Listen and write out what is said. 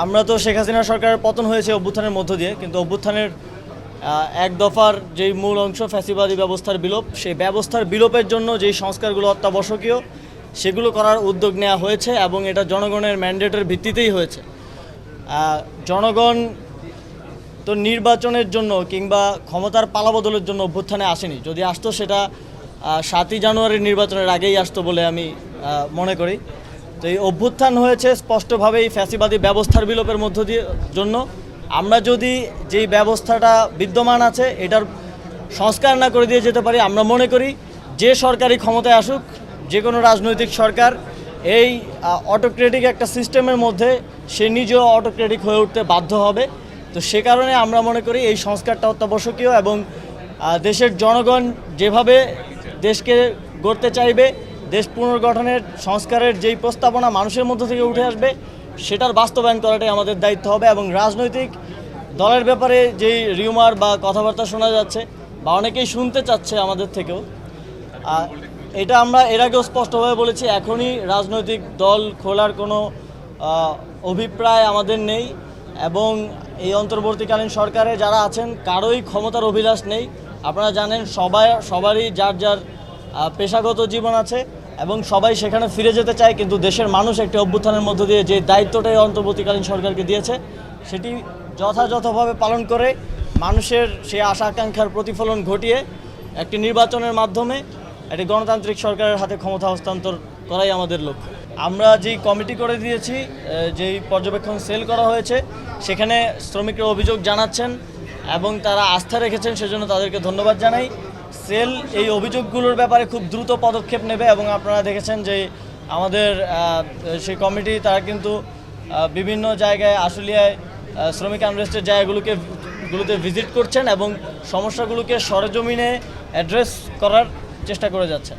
আমরা তো শেখ হাসিনা সরকারের পতন হয়েছে অভ্যুত্থানের মধ্য দিয়ে, কিন্তু অভ্যুত্থানের এক দফার যেই মূল অংশ ফ্যাসিবাদী ব্যবস্থার বিলোপ, সেই ব্যবস্থার বিলোপের জন্য যেই সংস্কারগুলো অত্যাবশ্যকীয় সেগুলো করার উদ্যোগ নেওয়া হয়েছে এবং এটা জনগণের ম্যান্ডেটের ভিত্তিতেই হয়েছে। জনগণ তো নির্বাচনের জন্য কিংবা ক্ষমতার পালাবদলের জন্য অভ্যুত্থানে আসেনি। যদি আসতো সেটা 7ই জানুয়ারির নির্বাচনের আগেই আসতো বলে আমি মনে করি। তো এই অভ্যুত্থান হয়েছে স্পষ্টভাবেই ফ্যাসিবাদী ব্যবস্থার বিলোপের মধ্য দিয়ে জন্য। আমরা যদি যেই ব্যবস্থাটা বিদ্যমান আছে এটার সংস্কার না করে দিয়ে যেতে পারি, আমরা মনে করি যে সরকারি ক্ষমতায় আসুক, যে কোনো রাজনৈতিক সরকার এই অটোক্রেটিক একটা সিস্টেমের মধ্যে সে নিজেও অটোক্রেটিক হয়ে উঠতে বাধ্য হবে। তো সে কারণে আমরা মনে করি এই সংস্কারটা অত্যাবশ্যকীয় এবং দেশের জনগণ যেভাবে দেশকে গড়তে চাইবে, দেশ পুনর্গঠনের সংস্কারের যেই প্রস্তাবনা মানুষের মধ্য থেকে উঠে আসবে সেটার বাস্তবায়ন করাটাই আমাদের দায়িত্ব হবে। এবং রাজনৈতিক দলের ব্যাপারে যেই রিউমার বা কথাবার্তা শোনা যাচ্ছে বা অনেকেই শুনতে চাচ্ছে আমাদের থেকেও, এটা আমরা এর আগেও স্পষ্টভাবে বলেছি, এখনই রাজনৈতিক দল খোলার কোনো অভিপ্রায় আমাদের নেই এবং এই অন্তর্বর্তীকালীন সরকারে যারা আছেন কারোই ক্ষমতার অভিলাষ নেই। আপনারা জানেন সবারই যার যার পেশাগত জীবন আছে এবং সবাই সেখানে ফিরে যেতে চায়, কিন্তু দেশের মানুষ একটি অভ্যুত্থানের মধ্য দিয়ে যে দায়িত্বটাই অন্তর্বর্তীকালীন সরকারকে দিয়েছে সেটি যথাযথভাবে পালন করে মানুষের সেই আশা আকাঙ্ক্ষার প্রতিফলন ঘটিয়ে একটি নির্বাচনের মাধ্যমে একটি গণতান্ত্রিক সরকারের হাতে ক্ষমতা হস্তান্তর করাই আমাদের লক্ষ্য। আমরা যেই কমিটি করে দিয়েছি, যেই পর্যবেক্ষণ সেল করা হয়েছে, সেখানে শ্রমিকরা অভিযোগ জানাচ্ছেন এবং তারা আস্থা রেখেছেন, সেজন্য তাদেরকে ধন্যবাদ জানাই। সেল এই অভিযোগগুলোর ব্যাপারে খুব দ্রুত পদক্ষেপ নেবে এবং আপনারা দেখেছেন যে আমাদের সেই কমিটি তারা কিন্তু বিভিন্ন জায়গায় আশুলিয়ায় শ্রমিক আনরেস্টের জায়গাগুলোতে ভিজিট করছেন এবং সমস্যাগুলোকে সরেজমিনে অ্যাড্রেস করার চেষ্টা করে যাচ্ছেন।